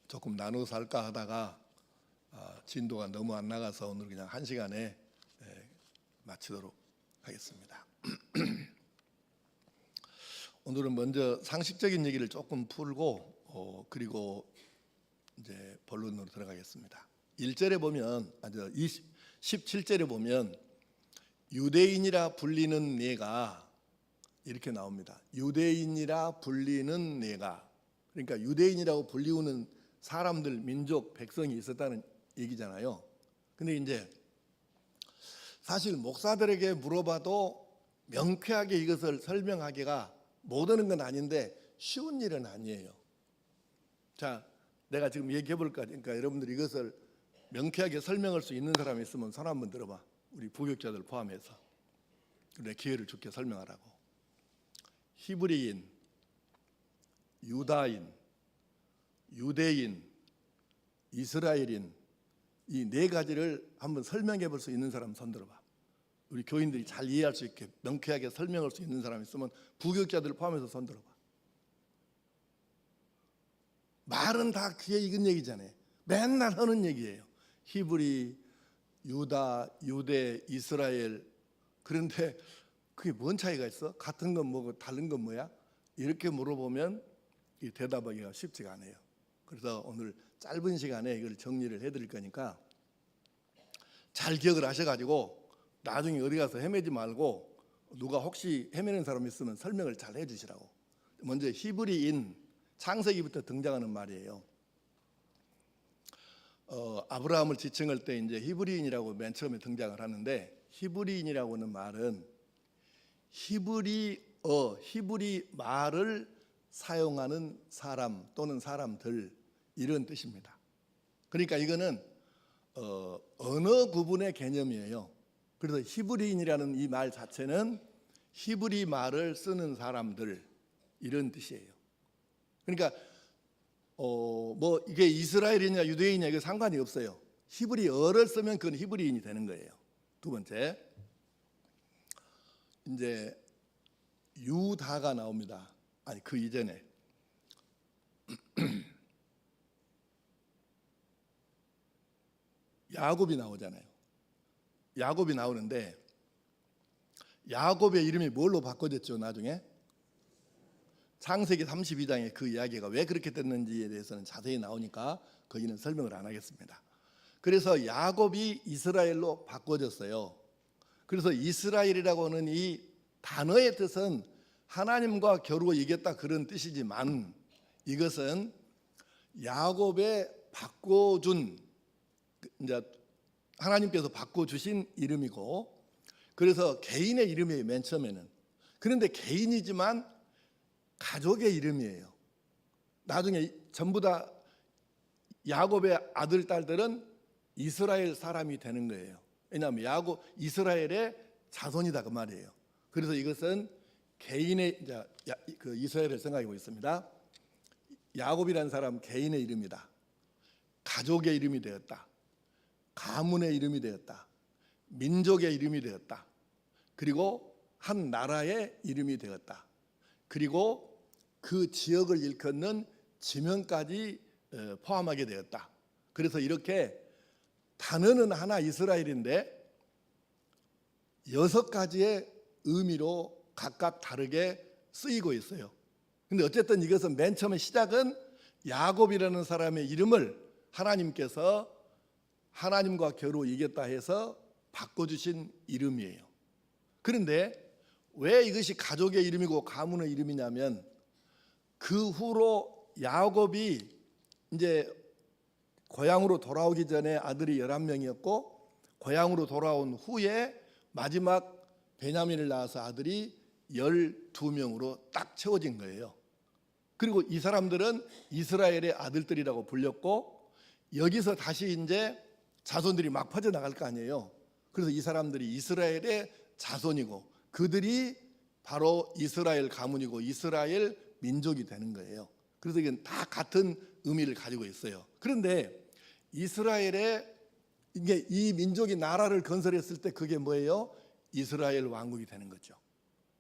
조금 나눠서 할까 하다가 진도가 너무 안 나가서 오늘 그냥 1시간에 마치도록 하겠습니다. 오늘은 먼저 상식적인 얘기를 조금 풀고 그리고 이제 본론으로 들어가겠습니다. 1절에 보면 17절에 보면 유대인이라 불리는 네가 이렇게 나옵니다. 유대인이라 불리는 네가, 그러니까 유대인이라고 불리우는 사람들, 민족, 백성이 있었다는 얘기잖아요. 근데 이제 사실 목사들에게 물어봐도 명쾌하게 이것을 설명하기가 못하는 건 아닌데 쉬운 일은 아니에요. 자, 내가 지금 얘기해 볼까 하니까 여러분들이 이것을 명쾌하게 설명할 수 있는 사람이 있으면 손 한번 들어봐. 우리 부교육자들 포함해서 내 기회를 줄게 설명하라고. 히브리인, 유다인, 유대인, 이스라엘인, 이 네 가지를 한번 설명해 볼 수 있는 사람 손 들어봐. 우리 교인들이 잘 이해할 수 있게 명쾌하게 설명할 수 있는 사람이 있으면 부교육자들 포함해서 손 들어봐. 말은 다 귀에 익은 얘기잖아요. 맨날 하는 얘기예요. 히브리, 유다, 유대, 이스라엘. 그런데 그게 뭔 차이가 있어? 같은 건 뭐고 다른 건 뭐야? 이렇게 물어보면 이 대답하기가 쉽지가 않아요. 그래서 오늘 짧은 시간에 이걸 정리를 해드릴 거니까 잘 기억을 하셔가지고 나중에 어디 가서 헤매지 말고 누가 혹시 헤매는 사람 있으면 설명을 잘 해주시라고. 먼저 히브리인, 창세기부터 등장하는 말이에요. 아브라함을 지칭할 때 이제 히브리인이라고 맨 처음에 등장을 하는데, 히브리인이라고 하는 말은 히브리 말을 사용하는 사람 또는 사람들, 이런 뜻입니다. 그러니까 이거는 언어 구분의 개념이에요. 그래서 히브리인이라는 이 말 자체는 히브리 말을 쓰는 사람들, 이런 뜻이에요. 그러니까 뭐 이게 이스라엘이냐 유대인이냐 이게 상관이 없어요. 히브리어를 쓰면 그건 히브리인이 되는 거예요. 두 번째, 이제 유다가 나옵니다. 아니, 그 이전에 야곱이 나오잖아요. 야곱이 나오는데 야곱의 이름이 뭘로 바꿔졌죠? 나중에 창세기 32장에 그 이야기가 왜 그렇게 됐는지에 대해서는 자세히 나오니까 거기는 설명을 안 하겠습니다. 그래서 야곱이 이스라엘로 바꿔졌어요. 그래서 이스라엘이라고 하는 이 단어의 뜻은 하나님과 겨루어 이겼다, 그런 뜻이지만 이것은 야곱의 바꿔준, 이제 하나님께서 바꿔주신 이름이고, 그래서 개인의 이름이에요, 맨 처음에는. 그런데 개인이지만 가족의 이름이에요. 나중에 전부 다 야곱의 아들, 딸들은 이스라엘 사람이 되는 거예요. 왜냐하면 이스라엘의 자손이다, 그 말이에요. 그래서 이것은 개인의, 그 이스라엘을 생각하고 있습니다. 야곱이라는 사람 개인의 이름이다. 가족의 이름이 되었다. 가문의 이름이 되었다. 민족의 이름이 되었다. 그리고 한 나라의 이름이 되었다. 그리고 그 지역을 일컫는 지명까지 포함하게 되었다. 그래서 이렇게 단어는 하나 이스라엘인데 6가지의 의미로 각각 다르게 쓰이고 있어요. 근데 어쨌든 이것은 맨 처음에 시작은 야곱이라는 사람의 이름을 하나님께서 하나님과 겨루 이겼다 해서 바꿔주신 이름이에요. 그런데 왜 이것이 가족의 이름이고 가문의 이름이냐면, 그 후로 야곱이 이제 고향으로 돌아오기 전에 아들이 11명이었고 고향으로 돌아온 후에 마지막 베냐민을 낳아서 아들이 12명으로 딱 채워진 거예요. 그리고 이 사람들은 이스라엘의 아들들이라고 불렸고, 여기서 다시 이제 자손들이 막 퍼져나갈 거 아니에요. 그래서 이 사람들이 이스라엘의 자손이고 그들이 바로 이스라엘 가문이고 이스라엘 민족이 되는 거예요. 그래서 이건 다 같은 의미를 가지고 있어요. 그런데 이스라엘의 이게 이 민족이 나라를 건설했을 때 그게 뭐예요? 이스라엘 왕국이 되는 거죠.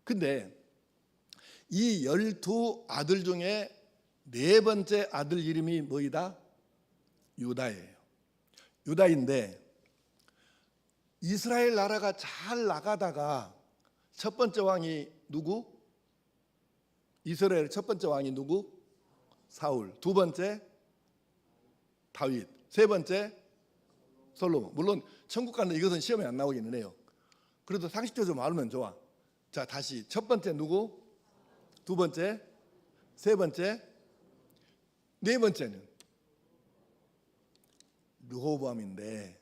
근데 이 12 아들 중에 4번째 아들 이름이 뭐이다? 유다예요. 유다인데 이스라엘 나라가 잘 나가다가 첫 번째 왕이 누구? 이스라엘 첫 번째 왕이 누구? 사울. 두 번째 다윗. 세 번째 솔로몬. 물론 천국 가는 이것은 시험에 안 나오기는 해요. 그래도 상식적으로 말하면 좋아. 자, 다시 첫 번째 누구? 두 번째, 세 번째, 네 번째는 르호보암인데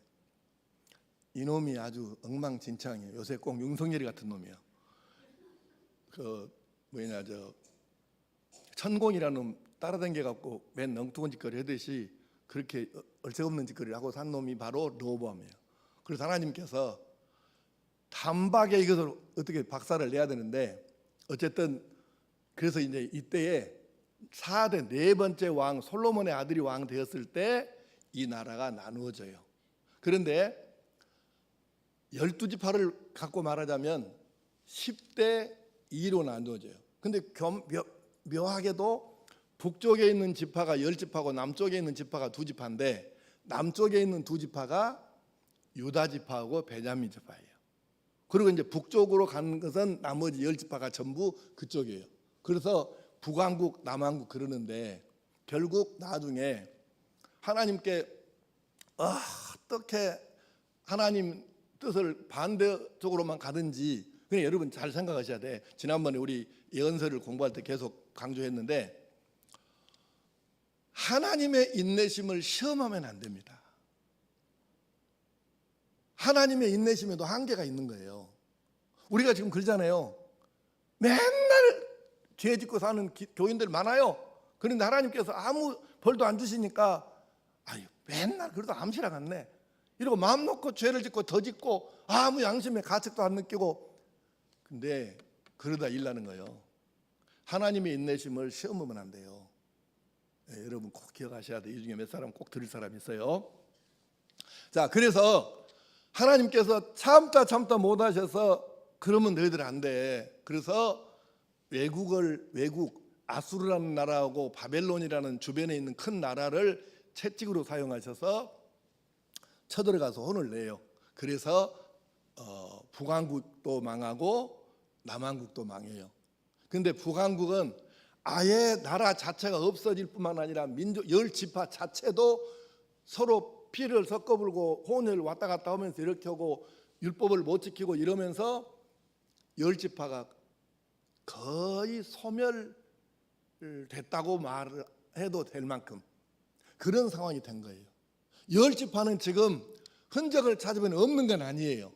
이놈이 아주 엉망진창이에요. 요새 꼭 윤석열이 같은 놈이야. 천공이라는 놈 따라다녀 갖고 맨 엉뚱한 짓거리 하듯이 그렇게 얼색없는 짓거리를 하고 산 놈이 바로 르호보암이에요. 그래서 하나님께서 단박에 이것을 어떻게 박살을 내야 되는데 어쨌든 그래서 이제 이때에 4대 네 번째 왕 솔로몬의 아들이 왕 되었을 때 이 나라가 나누어져요. 그런데 12지파를 갖고 말하자면 10대 2로 나누어져요. 근데 묘하게도 북쪽에 있는 지파가 10지파고 남쪽에 있는 지파가 2지파인데 남쪽에 있는 2지파가 유다 지파하고 베냐민 지파예요. 그리고 이제 북쪽으로 가는 것은 나머지 10지파가 전부 그쪽이에요. 그래서 북왕국, 남왕국 그러는데 결국 나중에 하나님께 어떻게 하나님 뜻을 반대쪽으로만 가든지 그냥 여러분 잘 생각하셔야 돼. 지난번에 우리 예언서를 공부할 때 계속 강조했는데 하나님의 인내심을 시험하면 안 됩니다. 하나님의 인내심에도 한계가 있는 거예요. 우리가 지금 그러잖아요. 맨날 죄 짓고 사는 교인들 많아요. 그런데 하나님께서 아무 벌도 안 주시니까 아유 맨날 그래도 암시랑 않네 이러고 마음 놓고 죄를 짓고 더 짓고 아무 양심의 가책도 안 느끼고 근데 그러다 일 나는 거예요. 하나님의 인내심을 시험하면 안 돼요. 네, 여러분 꼭 기억하셔야 돼요. 이 중에 몇 사람 꼭 들을 사람 있어요. 자, 그래서 하나님께서 참다 못하셔서 그러면 너희들 안 돼. 그래서 외국 아수르라는 나라하고 바벨론이라는 주변에 있는 큰 나라를 채찍으로 사용하셔서 쳐들어가서 혼을 내요. 그래서 북왕국도 망하고 남왕국도 망해요. 근데 북왕국은 아예 나라 자체가 없어질 뿐만 아니라 민족 10지파 자체도 서로 피를 섞어불고 혼을 왔다 갔다 하면서 이렇게 하고 율법을 못 지키고 이러면서 10지파가 거의 소멸됐다고 말해도 될 만큼 그런 상황이 된 거예요. 10지파는 지금 흔적을 찾으면 없는 건 아니에요.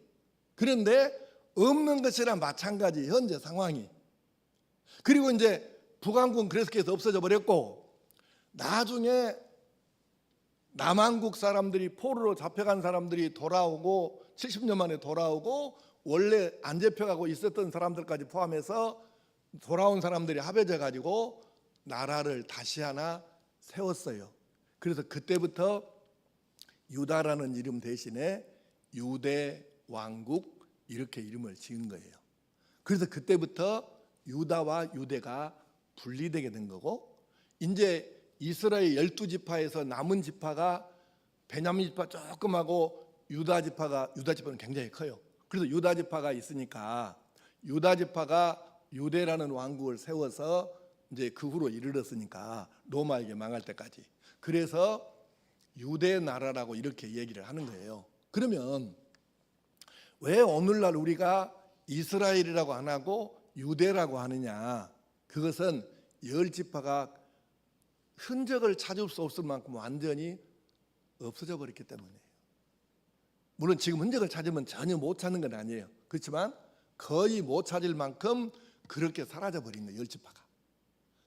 그런데 없는 것이랑 마찬가지 현재 상황이. 그리고 이제 북왕국은 그래서 없어져 버렸고 나중에 남왕국 사람들이 포로로 잡혀간 사람들이 돌아오고 70년 만에 돌아오고 원래 안 잡혀가고 있었던 사람들까지 포함해서 돌아온 사람들이 합해져 가지고 나라를 다시 하나 세웠어요. 그래서 그때부터 유다라는 이름 대신에 유대 왕국 이렇게 이름을 지은 거예요. 그래서 그때부터 유다와 유대가 분리되게 된 거고 이제 이스라엘 12지파에서 남은 지파가 베냐민 지파 조금하고 유다 지파는 굉장히 커요. 그래서 유다 지파가 있으니까 유다 지파가 유대라는 왕국을 세워서 이제 그 후로 이르렀으니까 로마에게 망할 때까지. 그래서 유대 나라라고 이렇게 얘기를 하는 거예요. 그러면 왜 오늘날 우리가 이스라엘이라고 안 하고 유대라고 하느냐? 그것은 10지파가 흔적을 찾을 수 없을 만큼 완전히 없어져 버렸기 때문이에요. 물론 지금 흔적을 찾으면 전혀 못 찾는 건 아니에요. 그렇지만 거의 못 찾을 만큼 그렇게 사라져 버린 거예요. 10지파가.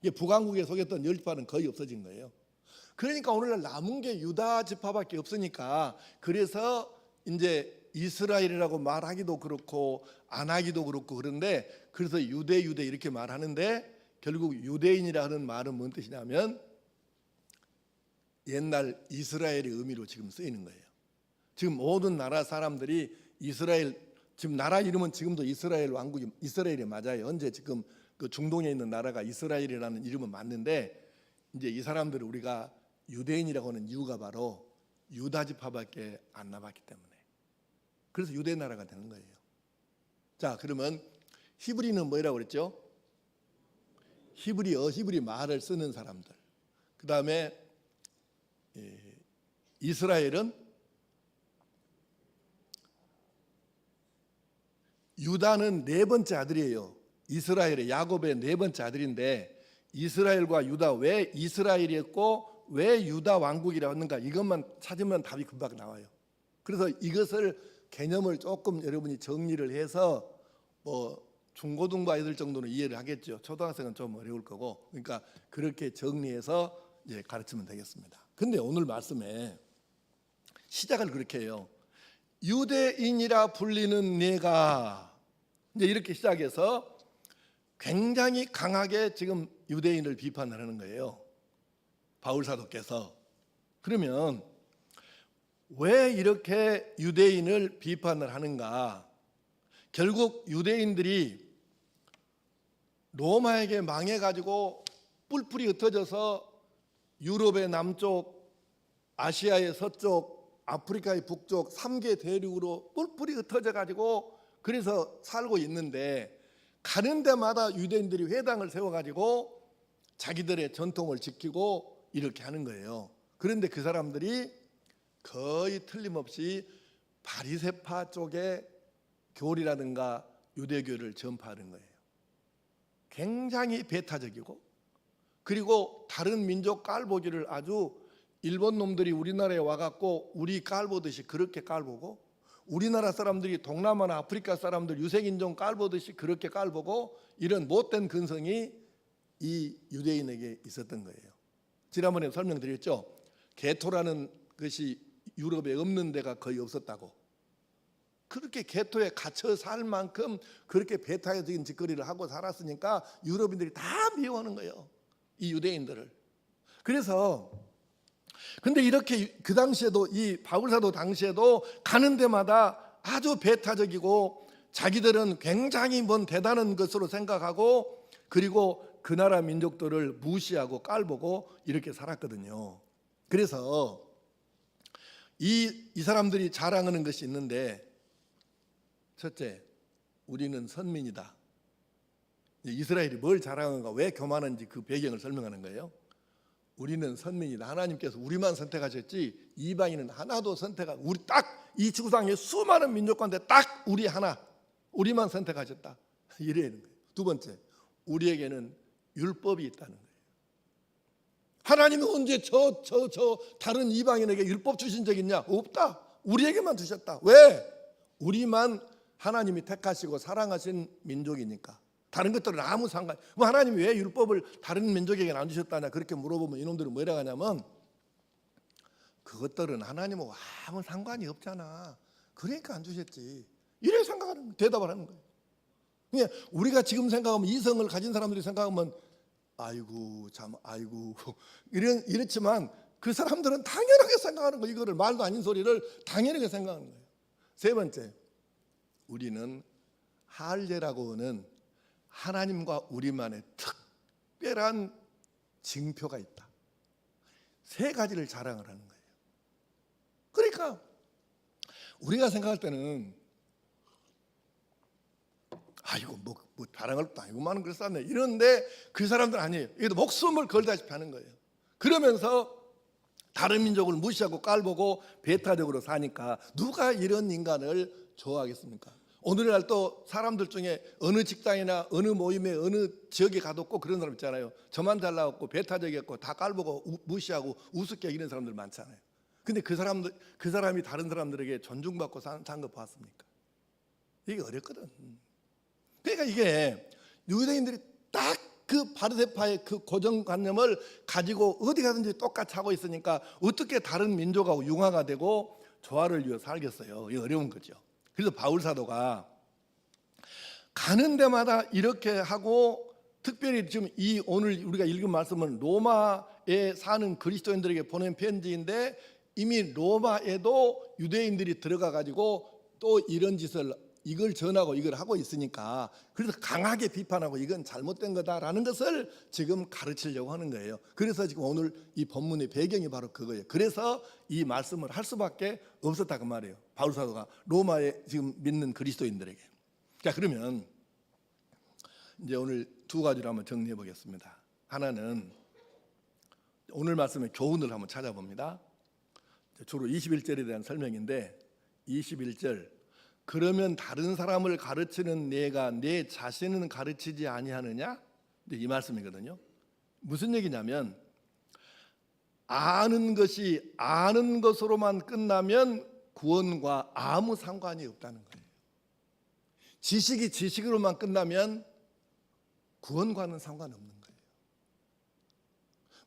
이게 북왕국에 속했던 10지파는 거의 없어진 거예요. 그러니까 오늘날 남은 게 유다 지파밖에 없으니까 그래서 이제 이스라엘이라고 말하기도 그렇고 안 하기도 그렇고 그런데 그래서 유대 이렇게 말하는데 결국 유대인이라 하는 말은 뭔 뜻이냐면 옛날 이스라엘의 의미로 지금 쓰이는 거예요. 지금 모든 나라 사람들이 이스라엘 지금 나라 이름은 지금도 이스라엘 왕국이 이스라엘이 맞아요. 현재 지금 그 중동에 있는 나라가 이스라엘이라는 이름은 맞는데 이제 이 사람들을 우리가 유대인이라고 하는 이유가 바로 유다 지파밖에 안 남았기 때문에. 그래서 유대 나라가 되는 거예요. 자, 그러면 히브리는 뭐라고 그랬죠? 히브리 말을 쓰는 사람들. 그 다음에 이스라엘은 유다는 네 번째 아들이에요. 이스라엘의 야곱의 네 번째 아들인데 이스라엘과 유다, 왜 이스라엘이었고 왜 유다 왕국이라고 했는가, 이것만 찾으면 답이 금방 나와요. 그래서 이것을 개념을 조금 여러분이 정리를 해서 뭐 중고등부 아이들 정도는 이해를 하겠죠. 초등학생은 좀 어려울 거고, 그러니까 그렇게 정리해서 이제 가르치면 되겠습니다. 근데 오늘 말씀에 시작을 그렇게 해요. 유대인이라 불리는 네가, 이제 이렇게 시작해서 굉장히 강하게 지금 유대인을 비판을 하는 거예요, 바울 사도께서. 그러면 왜 이렇게 유대인을 비판을 하는가? 결국 유대인들이 로마에게 망해가지고 뿔뿔이 흩어져서 유럽의 남쪽, 아시아의 서쪽, 아프리카의 북쪽 3개 대륙으로 뿔뿔이 흩어져가지고 그래서 살고 있는데, 가는 데마다 유대인들이 회당을 세워가지고 자기들의 전통을 지키고 이렇게 하는 거예요. 그런데 그 사람들이 거의 틀림없이 바리새파 쪽의 교리라든가 유대교를 전파하는 거예요. 굉장히 배타적이고, 그리고 다른 민족 깔보기를 아주, 일본 놈들이 우리나라에 와갖고 우리 깔보듯이 그렇게 깔보고, 우리나라 사람들이 동남아나 아프리카 사람들 유색인종 깔보듯이 그렇게 깔보고, 이런 못된 근성이 이 유대인에게 있었던 거예요. 지난번에 설명드렸죠. 게토라는 것이 유럽에 없는 데가 거의 없었다고. 그렇게 게토에 갇혀 살 만큼 그렇게 배타적인 짓거리를 하고 살았으니까 유럽인들이 다 미워하는 거예요, 이 유대인들을. 그래서 근데 이렇게 그 당시에도, 이 바울사도 당시에도 가는 데마다 아주 배타적이고 자기들은 굉장히 뭔 대단한 것으로 생각하고, 그리고 그 나라 민족들을 무시하고 깔보고 이렇게 살았거든요. 그래서 이 사람들이 자랑하는 것이 있는데, 첫째, 우리는 선민이다. 이스라엘이 뭘 자랑하는가, 왜 교만한지 그 배경을 설명하는 거예요. 우리는 선민이다. 하나님께서 우리만 선택하셨지 이방인은 하나도 우리 딱 이 지구상에 수많은 민족 가운데 딱 우리 하나, 우리만 선택하셨다, 이래는 거예요. 두 번째, 우리에게는 율법이 있다는 거예요. 하나님이 언제 저 다른 이방인에게 율법 주신 적 있냐? 없다. 우리에게만 주셨다. 왜? 우리만 하나님이 택하시고 사랑하신 민족이니까. 다른 것들은 아무 상관. 뭐 하나님이 왜 율법을 다른 민족에게 안 주셨다냐 그렇게 물어보면 이놈들은 뭐라고 하냐면, 그것들은 하나님하고 아무 상관이 없잖아, 그러니까 안 주셨지, 이렇게 생각하는, 대답을 하는 거예요. 그러니까 우리가 지금 생각하면, 이성을 가진 사람들이 생각하면 아이고 참 아이고 이렇지만 그 사람들은 당연하게 생각하는 거예요. 이거를 말도 아닌 소리를 당연하게 생각하는 거예요. 세 번째, 우리는 할례라고 하는 하나님과 우리만의 특별한 징표가 있다. 세 가지를 자랑을 하는 거예요. 그러니까 우리가 생각할 때는 아이고 뭐 자랑할 것도 아니고 많은 걸 쌓네 이런데, 그 사람들은 아니에요. 이게 목숨을 걸다시피 하는 거예요. 그러면서 다른 민족을 무시하고 깔보고 배타적으로 사니까 누가 이런 인간을 좋아하겠습니까? 오늘날 또 사람들 중에 어느 직장이나 어느 모임에 어느 지역에 가도 꼭 그런 사람 있잖아요. 저만 잘나왔고 배타적이었고 다 깔보고 무시하고 우습게 이런 사람들 많잖아요. 근데 그 사람이 다른 사람들에게 존중받고 산 거 봤습니까? 이게 어렵거든. 그러니까 이게 유대인들이 딱 그 바리새파의 그 고정관념을 가지고 어디 가든지 똑같이 하고 있으니까 어떻게 다른 민족하고 융화가 되고 조화를 이루어 살겠어요. 이게 어려운 거죠. 그래서 바울 사도가 가는 데마다 이렇게 하고, 특별히 지금 이 오늘 우리가 읽은 말씀은 로마에 사는 그리스도인들에게 보낸 편지인데, 이미 로마에도 유대인들이 들어가 가지고 또 이런 짓을 이걸 전하고 이걸 하고 있으니까 그래서 강하게 비판하고 이건 잘못된 거다라는 것을 지금 가르치려고 하는 거예요. 그래서 지금 오늘 이 본문의 배경이 바로 그거예요. 그래서 이 말씀을 할 수밖에 없었다 그 말이에요. 바울 사도가 로마에 지금 믿는 그리스도인들에게. 자, 그러면 이제 오늘 두 가지로 한번 정리해 보겠습니다. 하나는 오늘 말씀의 교훈을 한번 찾아봅니다. 주로 21절에 대한 설명인데 21절, 그러면 다른 사람을 가르치는 내가 내 자신은 가르치지 아니하느냐? 이 말씀이거든요. 무슨 얘기냐면 아는 것이 아는 것으로만 끝나면 구원과 아무 상관이 없다는 거예요. 지식이 지식으로만 끝나면 구원과는 상관없는 거예요.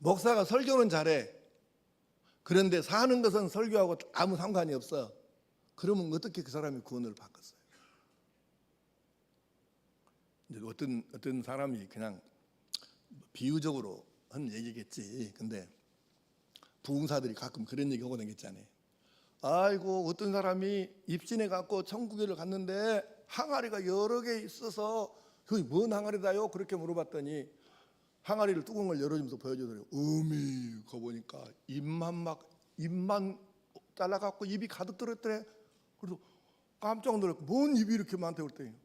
목사가 설교는 잘해. 그런데 사는 것은 설교하고 아무 상관이 없어. 그러면 어떻게 그 사람이 구원을 받겠어요? 이제 어떤 사람이 그냥 비유적으로 한 얘기겠지. 근데 부흥사들이 가끔 그런 얘기 하고 다녔잖아요. 아이고, 어떤 사람이 입신해 갖고 천국에를 갔는데 항아리가 여러 개 있어서 그게 뭔 항아리다요? 그렇게 물어봤더니 항아리를 뚜껑을 열어주면서 보여주더래요. 거 보니까 입만 잘라갖고 입이 가득 들었더래. 그래서 깜짝 놀랐고 뭔 입이 이렇게 많다고 그랬더니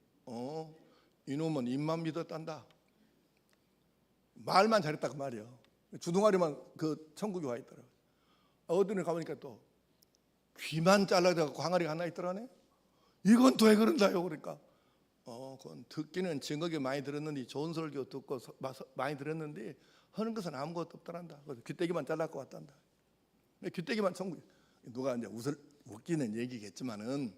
이놈은 입만 믿었단다. 말만 잘했다 그 말이에요. 주둥아리만 그 천국에 와 있더라고요. 어디를 가보니까 또 귀만 잘라갖고 항아리가 하나 있더라네. 이건 또 왜 그런다요? 그러니까 그건 듣기는 증거게 많이 들었는데 좋은 설교 듣고 많이 들었는데 하는 것은 아무것도 없더란다. 그래서 귀때기만 잘라갖고 왔단다. 귀때기만 천국. 누가 이제 웃기는 얘기겠지만은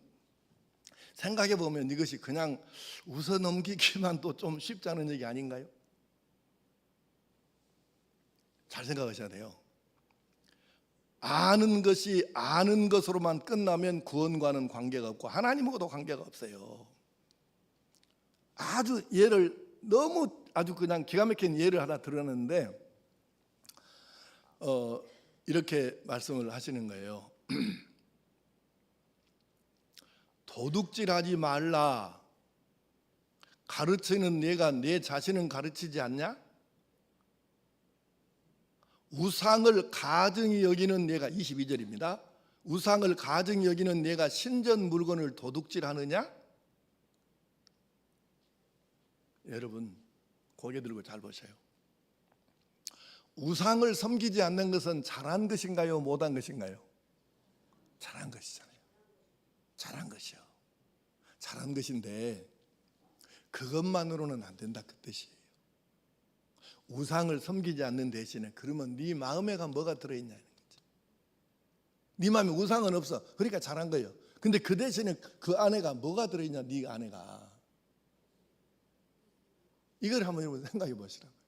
생각해 보면 이것이 그냥 웃어 넘기기만 또 좀 쉽지 않은 얘기 아닌가요? 잘 생각하셔야 돼요. 아는 것이 아는 것으로만 끝나면 구원과는 관계가 없고 하나님하고도 관계가 없어요. 아주 예를 너무 아주 그냥 기가 막힌 예를 하나 들었는데 이렇게 말씀을 하시는 거예요. 도둑질하지 말라. 가르치는 내가 내 자신은 가르치지 않냐? 우상을 가증히 여기는 내가 22절입니다. 우상을 가증히 여기는 내가 신전 물건을 도둑질하느냐? 여러분 고개 들고 잘 보세요. 우상을 섬기지 않는 것은 잘한 것인가요? 못한 것인가요? 잘한 것이잖아요. 잘한 것이요. 잘한 것인데 그것만으로는 안 된다 그 뜻이에요. 우상을 섬기지 않는 대신에 그러면 네 마음에가 뭐가 들어있냐는 거죠. 네 마음에 우상은 없어. 그러니까 잘한 거예요. 근데 그 대신에 그 안에가 뭐가 들어있냐? 네 안에가. 이걸 한번 여러분 생각해 보시라고요.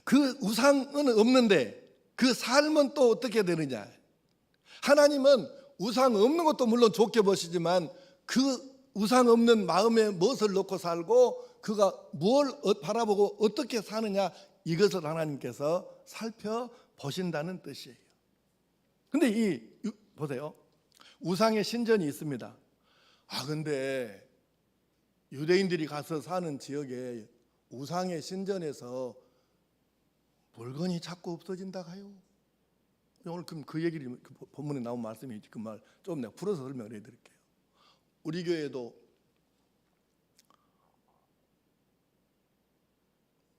그 우상은 없는데 그 삶은 또 어떻게 되느냐? 하나님은 우상 없는 것도 물론 좋게 보시지만 그 우상 없는 마음에 무엇을 놓고 살고 그가 뭘 바라보고 어떻게 사느냐, 이것을 하나님께서 살펴보신다는 뜻이에요. 근데 보세요. 우상의 신전이 있습니다. 근데 유대인들이 가서 사는 지역에 우상의 신전에서 물건이 자꾸 없어진다 가요. 오늘 그럼 그 얘기를 본문에 나온 말씀이 그 말 좀 내가 풀어서 설명을 해드릴게요. 우리 교회도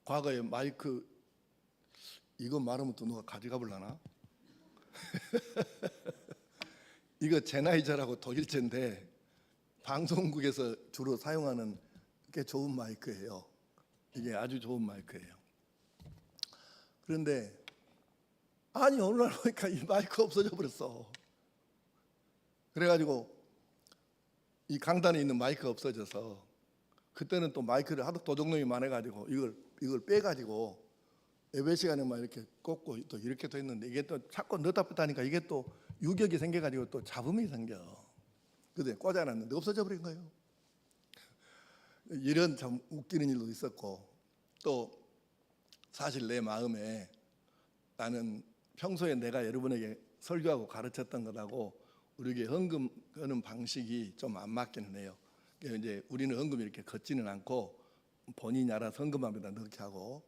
과거에 마이크 이거 말하면 또 누가 가져가 볼라나? 이거 제나이저라고 독일제인데 방송국에서 주로 사용하는 꽤 좋은 마이크예요. 이게 아주 좋은 마이크예요. 그런데 어느 날 보니까 이 마이크 없어져 버렸어. 그래가지고 이 강단에 있는 마이크가 없어져서 그때는 또 마이크를 하도 도둑놈이 많아가지고 이걸 빼가지고 예배 시간에만 이렇게 꽂고 또 이렇게 돼 있는데 이게 또 자꾸 넣다 뺐다 하니까 이게 또 유격이 생겨가지고 또 잡음이 생겨. 그때 꽂아놨는데 없어져 버린 거예요. 이런 참 웃기는 일도 있었고, 또 사실 내 마음에 나는 평소에 내가 여러분에게 설교하고 가르쳤던 것하고 우리에게 헌금 하는 방식이 좀 안 맞기는 해요. 그러니까 이제 우리는 헌금이 이렇게 걷지는 않고 본인이 알아서 헌금함에다 넣게 하고,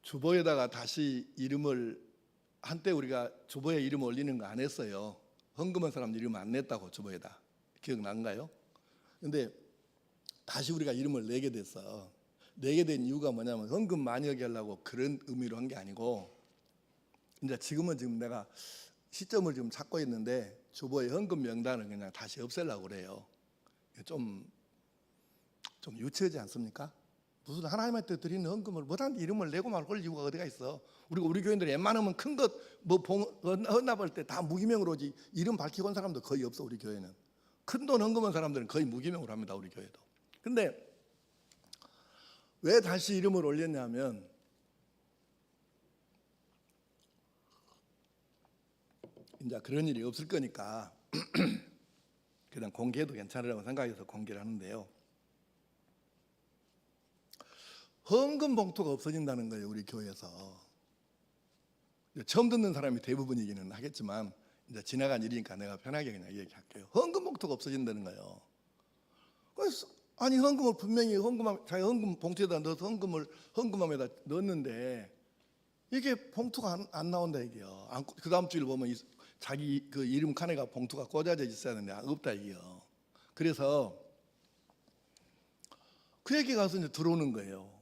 주보에다가 다시 이름을, 한때 우리가 주보에 이름 올리는 거 안 했어요. 헌금한 사람 이름 안 냈다고 주보에다. 기억난가요? 근데 다시 우리가 이름을 내게 됐어. 내게 된 이유가 뭐냐면 헌금 많이 하게 하려고 그런 의미로 한 게 아니고, 이제 지금 내가 시점을 지금 찾고 있는데 주보의 헌금 명단을 그냥 다시 없애려고 그래요. 좀 유치하지 않습니까? 무슨 하나님한테 드리는 헌금을 뭐든지 이름을 내고 말 걸 이유가 어디가 있어? 우리 교인들이 웬만하면 큰 것 뭐 헌납할 때 다 무기명으로 오지, 이름 밝히고 온 사람도 거의 없어. 우리 교회는 큰 돈 헌금한 사람들은 거의 무기명으로 합니다. 우리 교회도. 근데 왜 다시 이름을 올렸냐면, 이제 그런 일이 없을 거니까 그냥 공개해도 괜찮으라고 생각해서 공개를 하는데요. 헌금 봉투가 없어진다는 거예요, 우리 교회에서. 처음 듣는 사람이 대부분이기는 하겠지만 이제 지나간 일이니까 내가 편하게 그냥 얘기할게요. 헌금 봉투가 없어진다는 거예요. 그래서 아니, 헌금을 분명히 자기 헌금 봉투에다 넣어서 헌금함에다 넣었는데 이게 봉투가 안 나온다 이게요. 그 다음 주일 보면 자기 그 이름 칸에가 봉투가 꽂아져 있어야 하는데 없다 이게요. 그래서 그 얘기 가서 이제 들어오는 거예요.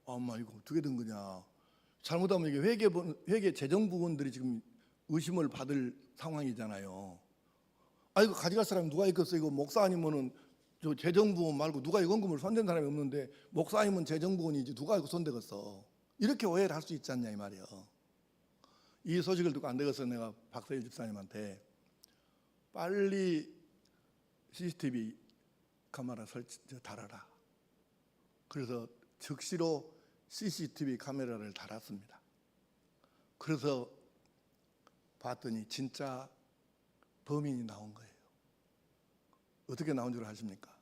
엄마, 이거 어떻게 된 거냐? 잘못하면 이게 회계 재정부원들이 지금 의심을 받을 상황이잖아요. 아, 이거 가져갈 사람이 누가 있겠어? 이거 목사 아니면은 저 재정부원 말고 누가 이거 헌금을 손댄 사람이 없는데, 목사 아니면 재정부원이지 누가 이거 손대겠어? 이렇게 오해를 할 수 있지 않냐 이 말이에요. 이 소식을 듣고 안 되겠어 내가 박서일 집사님한테 빨리 CCTV 카메라 달아라. 그래서 즉시로 CCTV 카메라를 달았습니다. 그래서 봤더니 진짜 범인이 나온 거예요. 어떻게 나온 줄 아십니까?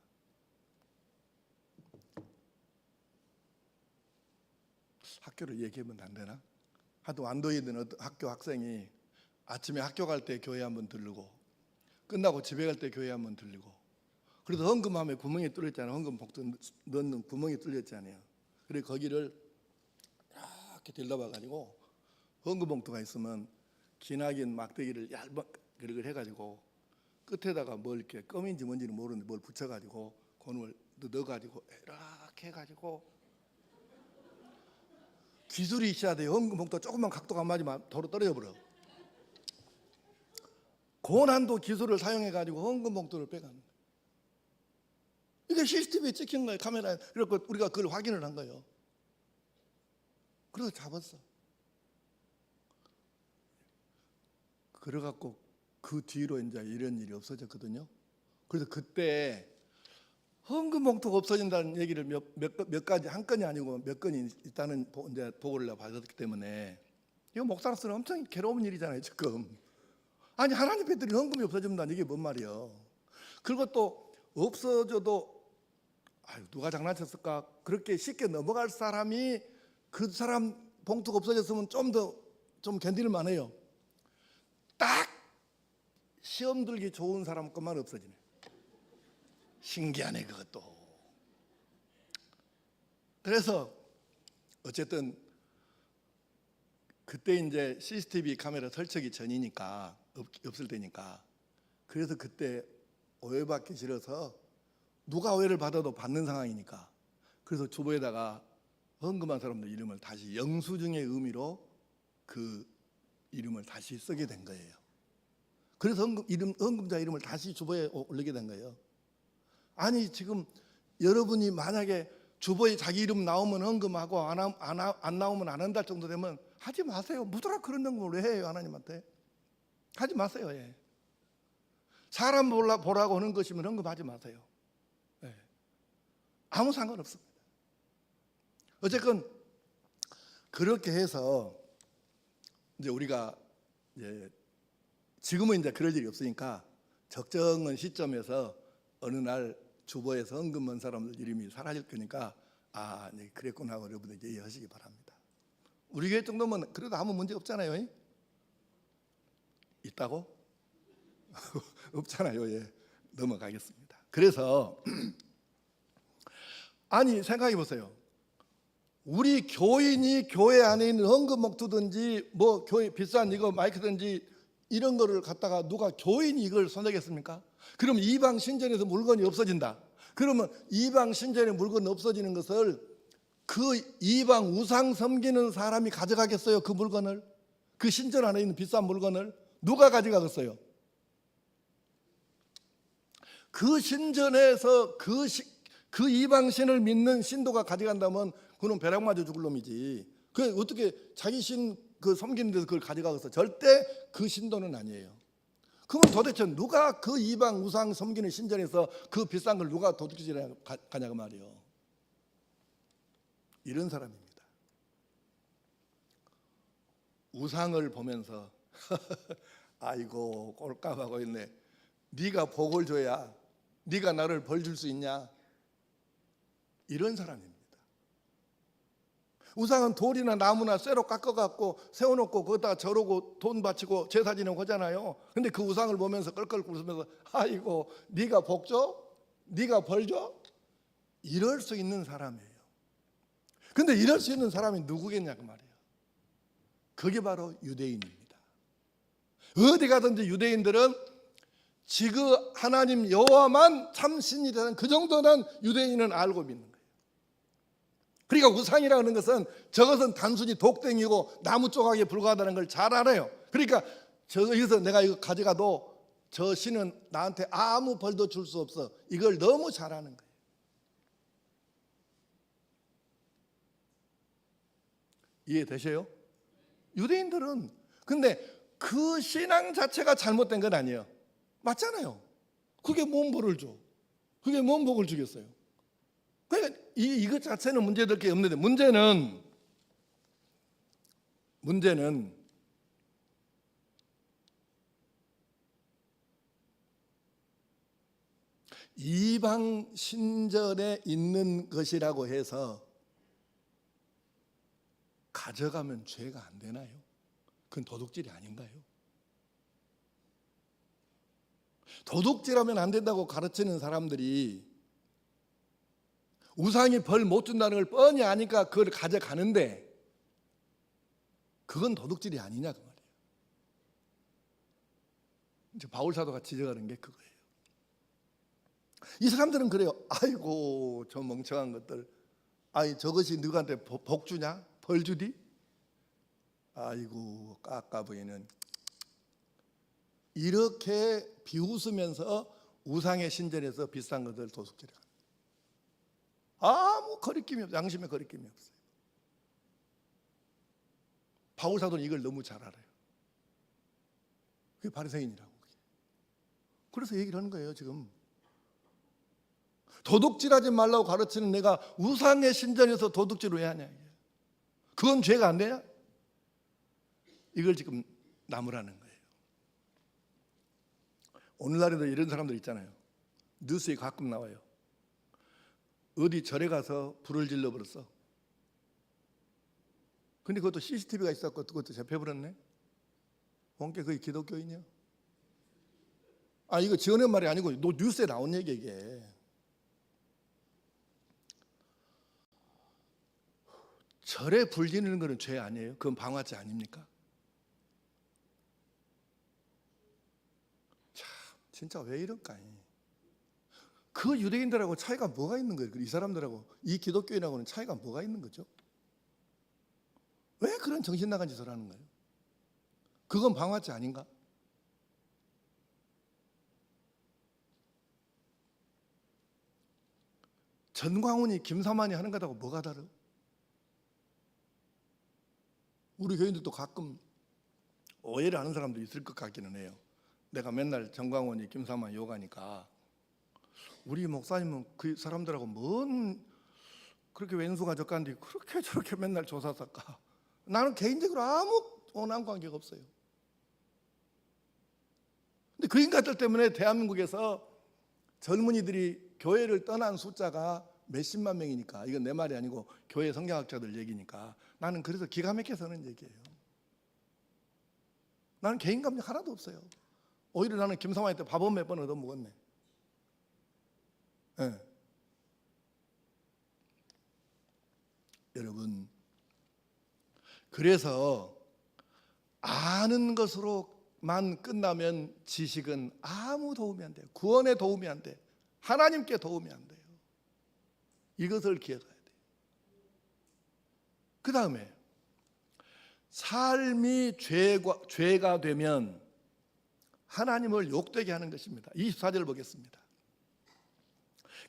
학교를 얘기하면 안 되나? 하도 완도에 있는 학교 학생이 아침에 학교 갈 때 교회 한번 들르고 끝나고 집에 갈 때 교회 한번 들리고, 그래서 헌금함에 구멍이 뚫렸잖아요. 헌금 봉투 넣는 구멍이 뚫렸잖아요. 그래서 거기를 이렇게 들러봐가지고 헌금 봉투가 있으면 기나긴 막대기를 얇게 해가지고 끝에다가 뭘 이렇게 껌인지 뭔지는 모르는데 뭘 붙여가지고 그놈을 넣어가지고 이렇게 해가지고, 기술이 있어야 돼요. 헌금 봉투가 조금만 각도가 안 맞으면 도로 떨어져 버려. 고난도 기술을 사용해가지고 헌금 봉투를 빼가는 거예요. 이게 CCTV에 찍힌 거예요, 카메라에. 그래서 우리가 그걸 확인을 한 거예요. 그래서 잡았어. 그래갖고 그 뒤로 이제 이런 일이 없어졌거든요. 그래서 그때 헌금 봉투가 없어진다는 얘기를 몇 가지, 한 건이 아니고 몇 건이 있다는 이제 보고를 내가 받았기 때문에, 이거 목사로서는 엄청 괴로운 일이잖아요 지금. 아니, 하나님 배들이 헌금이 없어진다는 이게 뭔 말이에요. 그리고 또 없어져도 누가 장난쳤을까 그렇게 쉽게 넘어갈 사람이, 그 사람 봉투가 없어졌으면 좀 견딜 만해요. 딱 시험 들기 좋은 사람 것만 없어지네. 신기하네 그것도. 그래서 어쨌든 그때 이제 CCTV 카메라 설치하기 전이니까, 없을 때니까, 그래서 그때 오해받기 싫어서 누가 오해를 받아도 받는 상황이니까, 그래서 주보에다가 헌금한 사람들 이름을 다시 영수증의 의미로 그 이름을 다시 쓰게 된 거예요. 그래서 헌금자 이름을 다시 주보에 올리게 된 거예요. 아니, 지금 여러분이 만약에 주보에 자기 이름 나오면 헌금하고 안 나오면 안 한다 정도 되면 하지 마세요. 무더라 그런 걸 왜 해요? 하나님한테 하지 마세요. 예. 사람 보라고 하는 것이면 헌금하지 마세요. 예. 아무 상관없습니다. 어쨌건 그렇게 해서 이제 우리가 지금은 이제 그럴 일이 없으니까 적정한 시점에서 어느 날 주보에서 헌금한 사람들 이름이 사라질 거니까, 네, 그랬구나 하고 여러분들 이해하시기 바랍니다. 우리 교회 정도면 그래도 아무 문제 없잖아요. 있다고? 없잖아요. 예. 넘어가겠습니다. 그래서 아니 생각해 보세요. 우리 교인이 교회 안에 있는 헌금 목두든지 뭐 교회 비싼 이거 마이크든지 이런 거를 갖다가 누가 교인이 이걸 손대겠습니까? 그럼 이방 신전에서 물건이 없어진다. 그러면 이방 신전에 물건이 없어지는 것을 그 이방 우상 섬기는 사람이 가져가겠어요? 그 물건을? 그 신전 안에 있는 비싼 물건을 누가 가져가겠어요? 그 신전에서 그 이방신을 믿는 신도가 가져간다면 그는 벼락 맞아 죽을 놈이지. 그 어떻게 자기 신 그 섬기는 데서 그걸 가져가겠어? 절대 그 신도는 아니에요. 그러면 도대체 누가 그 이방 우상 섬기는 신전에서 그 비싼 걸 누가 도둑질해 가냐고 말이에요. 이런 사람입니다. 우상을 보면서 아이고 꼴값하고 있네. 네가 복을 줘야 네가 나를 벌 줄 수 있냐? 이런 사람입니다. 우상은 돌이나 나무나 쇠로 깎아갖고 세워놓고 거기다가 절하고 돈 바치고 제사 지내고 하잖아요. 근데 그 우상을 보면서 껄껄 웃으면서 아이고 네가 복 줘? 네가 벌 줘? 이럴 수 있는 사람이에요. 근데 이럴 수 있는 사람이 누구겠냐고 말이에요. 그게 바로 유대인입니다. 어디 가든지 유대인들은 지그 하나님 여호와만 참 신이라는 그 정도는 유대인은 알고 믿는 거예요. 그러니까 우상이라는 것은 저것은 단순히 독댕이고 나무 조각에 불과하다는 걸 잘 알아요. 그러니까 여기서 내가 이거 가져가도 저 신은 나한테 아무 벌도 줄 수 없어. 이걸 너무 잘 아는 거예요. 이해되세요? 유대인들은 근데 그 신앙 자체가 잘못된 건 아니에요. 맞잖아요. 그게 뭔 벌을 줘? 그게 뭔 복을 주겠어요? 그러니까 이것 자체는 문제될 게 없는데 문제는 이방 신전에 있는 것이라고 해서 가져가면 죄가 안 되나요? 그건 도둑질이 아닌가요? 도둑질하면 안 된다고 가르치는 사람들이 우상이 벌 못 준다는 걸 뻔히 아니까 그걸 가져가는데 그건 도둑질이 아니냐 그 말이에요. 이제 바울 사도가 지적하는 게 그거예요. 이 사람들은 그래요. 아이고 저 멍청한 것들. 아이 저것이 누구한테 복 주냐? 벌 주디? 아이고 깎아보이는 이렇게 비웃으면서 우상의 신전에서 비싼 것들 도둑질해. 아무 거리낌이 없어요. 양심에 거리낌이 없어요. 바울 사도는 이걸 너무 잘 알아요. 그게 바리새인이라고. 그래서 얘기를 하는 거예요. 지금 도둑질하지 말라고 가르치는 내가 우상의 신전에서 도둑질을 왜 하냐? 그건 죄가 안 되냐? 이걸 지금 나무라는 거예요. 오늘날에도 이런 사람들 있잖아요. 뉴스에 가끔 나와요. 어디 절에 가서 불을 질러버렸어. 근데 그것도 CCTV가 있었고 그것도 잡혀버렸네. 본게 그게 기독교인이야? 아 이거 지어낸 말이 아니고 뉴스에 나온 얘기 이게. 절에 불 지르는 거는 죄 아니에요? 그건 방화죄 아닙니까? 참 진짜 왜 이럴까? 그 유대인들하고 차이가 뭐가 있는 거예요? 이 사람들하고 이 기독교인하고는 차이가 뭐가 있는 거죠? 왜 그런 정신 나간 짓을 하는 거예요? 그건 방화죄 아닌가? 전광훈이 김사만이 하는 거하고 뭐가 다르? 우리 교인들도 가끔 오해를 하는 사람도 있을 것 같기는 해요. 내가 맨날 전광훈이 김사만 욕하니까 우리 목사님은 그 사람들하고 뭔 그렇게 왼수가 적간데 그렇게 저렇게 맨날 조사 닦아. 나는 개인적으로 아무 원한 관계가 없어요. 근데 그 인간들 때문에 대한민국에서 젊은이들이 교회를 떠난 숫자가 몇십만 명이니까, 이건 내 말이 아니고 교회 성경학자들 얘기니까 나는 그래서 기가 막혀서 하는 얘기예요. 나는 개인 감정 하나도 없어요. 오히려 나는 김상환한테 밥은 몇 번 얻어먹었네. 예. 여러분, 그래서 아는 것으로만 끝나면 지식은 아무 도움이 안 돼요. 구원에 도움이 안 돼. 하나님께 도움이 안 돼요. 이것을 기억해야 돼요. 그 다음에 삶이 죄가 되면 하나님을 욕되게 하는 것입니다. 24절 보겠습니다.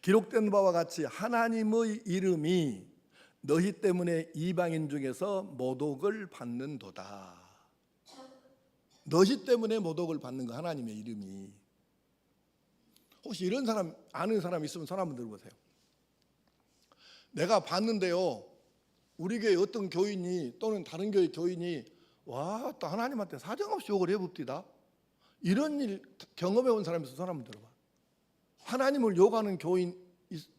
기록된 바와 같이 하나님의 이름이 너희 때문에 이방인 중에서 모독을 받는도다. 너희 때문에 모독을 받는 거, 하나님의 이름이. 혹시 이런 사람 아는 사람 있으면 손 한번 들어보세요. 내가 봤는데요, 우리 교회 어떤 교인이 또는 다른 교회 교인이 와, 또 하나님한테 사정없이 욕을 해봅디다. 이런 일 경험해 본 사람이 있으면 손 한번 들어봐. 하나님을 욕하는 교인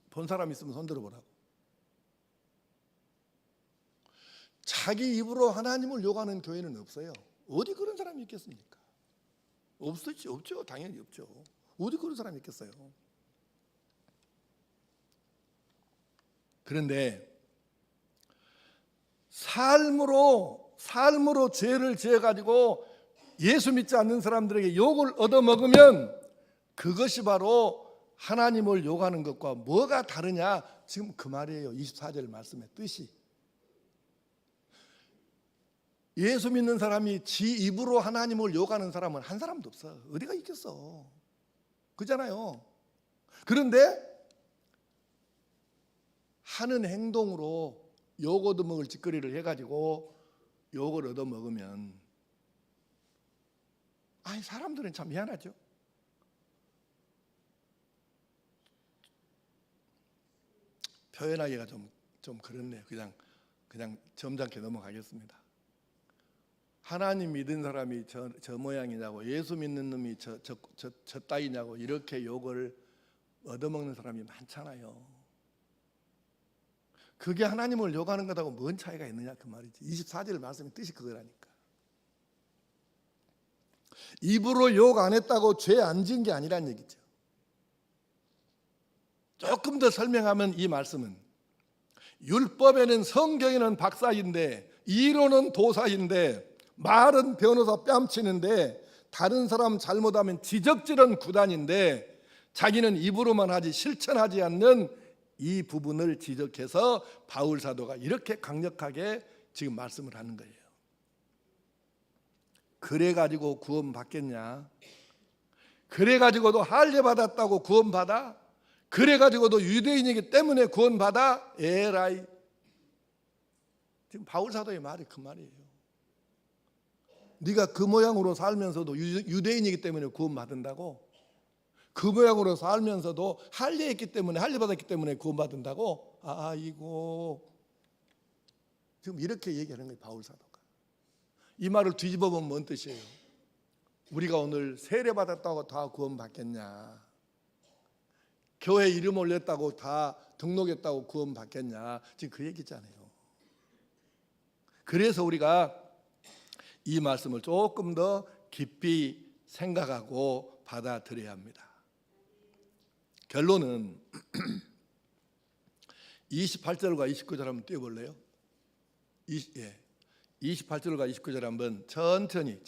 본 사람 있으면 손 들어보라고. 자기 입으로 하나님을 욕하는 교회는 없어요. 어디 그런 사람이 있겠습니까? 없죠. 당연히 없죠. 어디 그런 사람이 있겠어요? 그런데 삶으로 죄를 지어가지고 예수 믿지 않는 사람들에게 욕을 얻어먹으면 그것이 바로 하나님을 욕하는 것과 뭐가 다르냐? 지금 그 말이에요. 24절 말씀의 뜻이. 예수 믿는 사람이 지 입으로 하나님을 욕하는 사람은 한 사람도 없어. 어디가 있겠어? 그잖아요. 그런데 하는 행동으로 욕 얻어먹을 짓거리를 해가지고 욕을 얻어먹으면, 아니, 사람들은 참 미안하죠. 표현하기가 좀 그렇네요. 그냥 점잖게 넘어가겠습니다. 하나님 믿은 사람이 저 모양이냐고, 예수 믿는 놈이 저 따위냐고 이렇게 욕을 얻어먹는 사람이 많잖아요. 그게 하나님을 욕하는 것하고 뭔 차이가 있느냐 그 말이지. 24절 말씀의 뜻이 그거라니까. 입으로 욕 안 했다고 죄 안 지은 게 아니란 얘기죠. 조금 더 설명하면 이 말씀은 율법에는, 성경에는 박사인데 이론은 도사인데 말은 변호사 뺨치는데 다른 사람 잘못하면 지적질은 구단인데 자기는 입으로만 하지 실천하지 않는 이 부분을 지적해서 바울 사도가 이렇게 강력하게 지금 말씀을 하는 거예요. 그래가지고 구원 받겠냐? 그래가지고도 할례 받았다고 구원 받아? 그래가지고도 유대인이기 때문에 구원 받아? 에라이. 지금 바울 사도의 말이 그 말이에요. 네가 그 모양으로 살면서도 유대인이기 때문에 구원 받는다고? 그 모양으로 살면서도 할례했기 때문에, 할례 받았기 때문에 구원 받는다고? 아이고. 지금 이렇게 얘기하는 거예요, 바울 사도가. 이 말을 뒤집어 보면 뭔 뜻이에요? 우리가 오늘 세례 받았다고 다 구원 받겠냐? 교회 이름 올렸다고 다 등록했다고 구원 받겠냐? 지금 그 얘기잖아요. 그래서 우리가 이 말씀을 조금 더 깊이 생각하고 받아들여야 합니다. 결론은 28절과 29절 한번 띄워볼래요? 28절과 29절 한번 천천히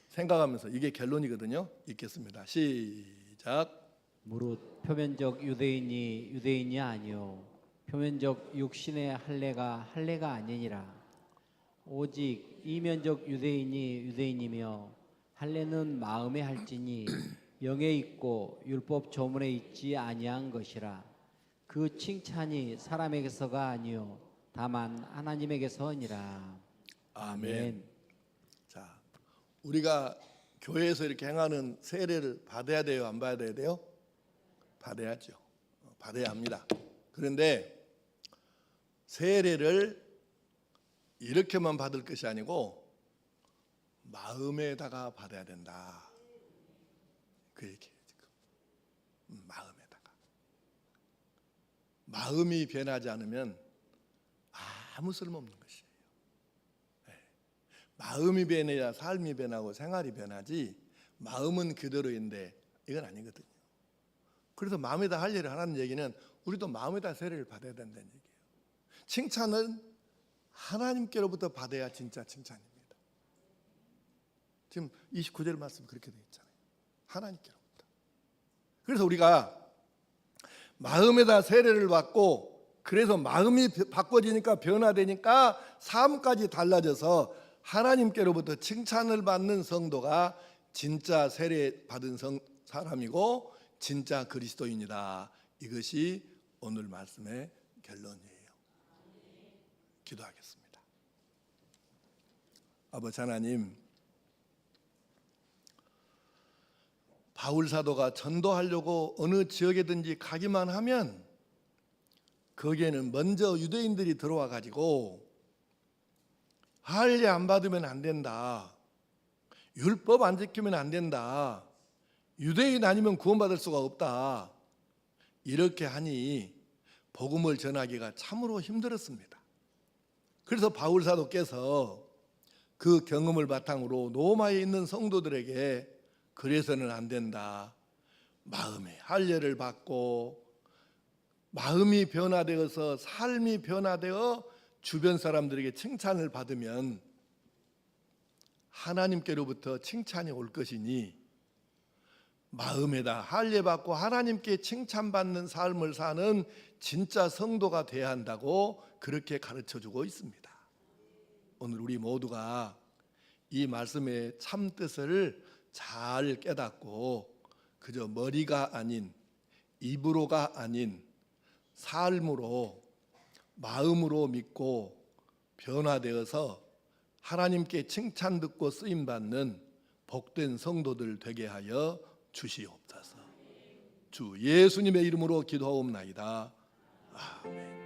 생각하면서, 이게 결론이거든요. 읽겠습니다. 시작. 무릇 표면적 유대인이 아니요 표면적 육신의 할례가 아니니라. 오직 이면적 유대인이며 할례는 마음에 할지니 영에 있고 율법 조문에 있지 아니한 것이라. 그 칭찬이 사람에게서가 아니요 다만 하나님에게서니라. 아멘. 자, 우리가 교회에서 이렇게 행하는 세례를 받아야 돼요, 안 받아야 돼요? 받아야죠. 받아야 합니다. 그런데 세례를 이렇게만 받을 것이 아니고 마음에다가 받아야 된다. 그 얘기예요, 지금. 마음에다가. 마음이 변하지 않으면 아무 쓸모없는 것이에요. 네. 마음이 변해야 삶이 변하고 생활이 변하지, 마음은 그대로인데 이건 아니거든요. 그래서 마음에다 할례를 하라는 얘기는 우리도 마음에다 세례를 받아야 된다는 얘기예요. 칭찬은 하나님께로부터 받아야 진짜 칭찬입니다. 지금 29절 말씀 그렇게 되어 있잖아요. 하나님께로부터. 그래서 우리가 마음에다 세례를 받고 그래서 마음이 바꿔지니까 변화되니까 삶까지 달라져서 하나님께로부터 칭찬을 받는 성도가 진짜 세례 받은 사람이고 진짜 그리스도인이다. 이것이 오늘 말씀의 결론이에요. 기도하겠습니다. 아버지 하나님, 바울 사도가 전도하려고 어느 지역에든지 가기만 하면 거기에는 먼저 유대인들이 들어와 가지고 할례 안 받으면 안 된다. 율법 안 지키면 안 된다. 유대인 아니면 구원받을 수가 없다. 이렇게 하니 복음을 전하기가 참으로 힘들었습니다. 그래서 바울 사도께서 그 경험을 바탕으로 로마에 있는 성도들에게 그래서는 안 된다. 마음에 할례를 받고 마음이 변화되어서 삶이 변화되어 주변 사람들에게 칭찬을 받으면 하나님께로부터 칭찬이 올 것이니 마음에다 할례 받고 하나님께 칭찬받는 삶을 사는 진짜 성도가 돼야 한다고 그렇게 가르쳐주고 있습니다. 오늘 우리 모두가 이 말씀의 참 뜻을 잘 깨닫고 그저 머리가 아닌 입으로가 아닌 삶으로 마음으로 믿고 변화되어서 하나님께 칭찬 듣고 쓰임 받는 복된 성도들 되게 하여 주시옵소서. 주 예수님의 이름으로 기도하옵나이다. 아멘.